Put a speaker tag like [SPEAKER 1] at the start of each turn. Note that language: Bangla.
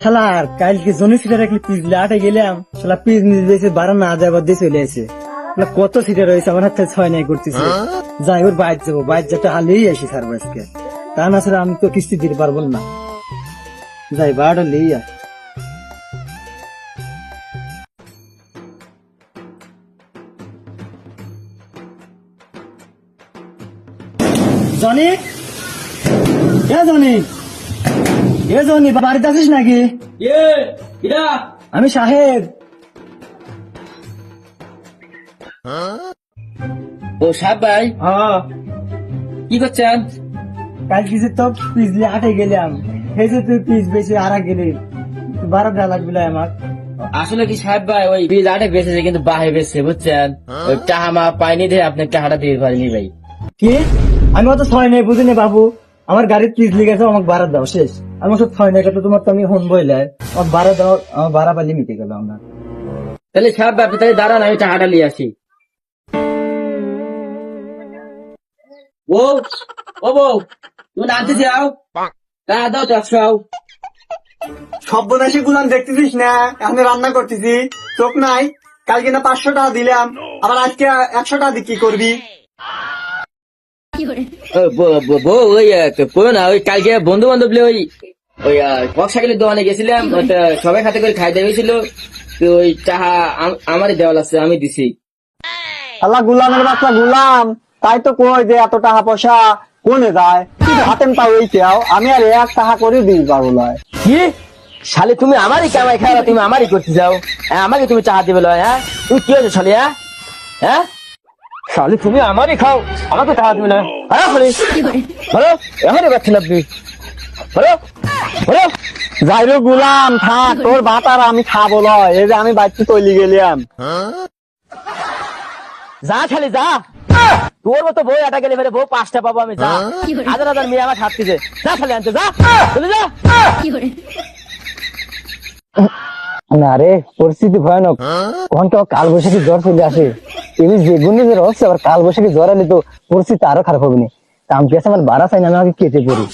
[SPEAKER 1] শালা আর কালকে জনি সিটার একলি পিস লাটে গেলাম, শালা পিস নিয়ে দিয়েছে বারা না যাবার দিয়ে চলে আসে। কত সিটার রয়েছে আমার হাতে ছয় নাই করতেছে। যাই ওর বাইর যাবো, বাইর যেটা হালেই আসি সারবো আজকে, তা না ছাড়া আমি তো কিস্তি দিতে পারবো না। যাই বারোটা লেই আস। জনি, এ জনি, এ জনি, বাড়িতে আছিস নাকি? আমি সাহেব।
[SPEAKER 2] ও সাহেব ভাই,
[SPEAKER 1] হ্যাঁ,
[SPEAKER 2] কি করছেন?
[SPEAKER 1] কাল কিছু তো পিস দিয়ে হাটে গেলাম, সেই যে তুই পিস বেশি হারা গেলি, 12টা লাগবে আমার।
[SPEAKER 2] আসলে কি সাহেব ভাই, ওই বীজ আটে বেঁচেছে কিন্তু বাহে বেঁচছে, বুঝছেন? ওই টাহা মা পাইনি দিয়ে আপনার টাহাটা দিয়ে পারিনি ভাই।
[SPEAKER 1] কি? আমি অত ছয় নেই বুঝিনি বাবু, আমার গাড়ির পিস লেগেছে, আমাকে ভাড়া দাও শেষ। আমি সব ছয় নেই কাটো, তোমার তো আমি হন বইলে আমার ভাড়া দাও, আমার ভাড়া বা লিমিটে গেল আমার।
[SPEAKER 2] তাহলে সাহেব ভাই আপনি তাহলে দাঁড়ান, আমি টাহাটা নিয়ে আসি। ও ও বউ, তুমি আনতে যাও, টাকা দাও 400।
[SPEAKER 1] সর্বনাশী গুলাম দেখতেছিস না, এখন রান্না করতেছি, চোখ নাই। কালকে না 500 টাকা দিলাম, আবার আজকে 100 টাকা দিয়ে কি করবি?
[SPEAKER 2] বউ ওই কই না, ওই কালকে বন্ধু বান্ধব ওই ওই কক্সাইকেলের দোকানে গেছিলাম, ওটা সবাই খাতে করে খাই দেবেছিল, তো ওই টাহা আমারই দেওয়া লাগছে, আমি দিছি।
[SPEAKER 1] আল্লাহ গুলামের বাচ্চা গুলাম, তাই তো কই যে এত টাকা পয়সা কোনে যায়, হাতেম তাও এই কেউ, আমি আর 1 টাকা করে দিই পারবো না।
[SPEAKER 2] কি শালি, তুমি আমারই কামাই খাওয়া, তুমি আমারই করতে যাও, হ্যাঁ আমাকে তুমি টাকা দিবে লয়, হ্যাঁ তুমি কি হয়েছো শালি? হ্যাঁ হ্যাঁ শালি, তুমি আমারই খাও, আমাকে টাকা দিবে না? হ্যাঁ শালি, বলো এখনই পাচ্ছেন আপনি, বলো বলো।
[SPEAKER 1] যাইরো গুলাম, থাক, তোর ভাত আর আমি খাবো লয়, এই যে আমি বাড়িতে তৈরি গেলাম।
[SPEAKER 2] যা শালি যা, তোর মতো বই আটা গেলে ফেলে বউ 5টা পাবো আমি, যা। হাজার হাজার মেয়ে আমার খাচ্ছি, যা শালি আনতে যা, চলে যা।
[SPEAKER 1] না রে, পরিস্থিতি ভয়ানক, কখন তো কাল বৈশাখী জ্বর চলে আসে। এই যেগুনি যে হচ্ছে, আবার কাল বৈশাখী জ্বর এলে তো পরিস্থিতি আরো খারাপ হবে না। কাম কি আছে, আমার বাড়া চাই না, আমি আমাকে কেটে পড়ি।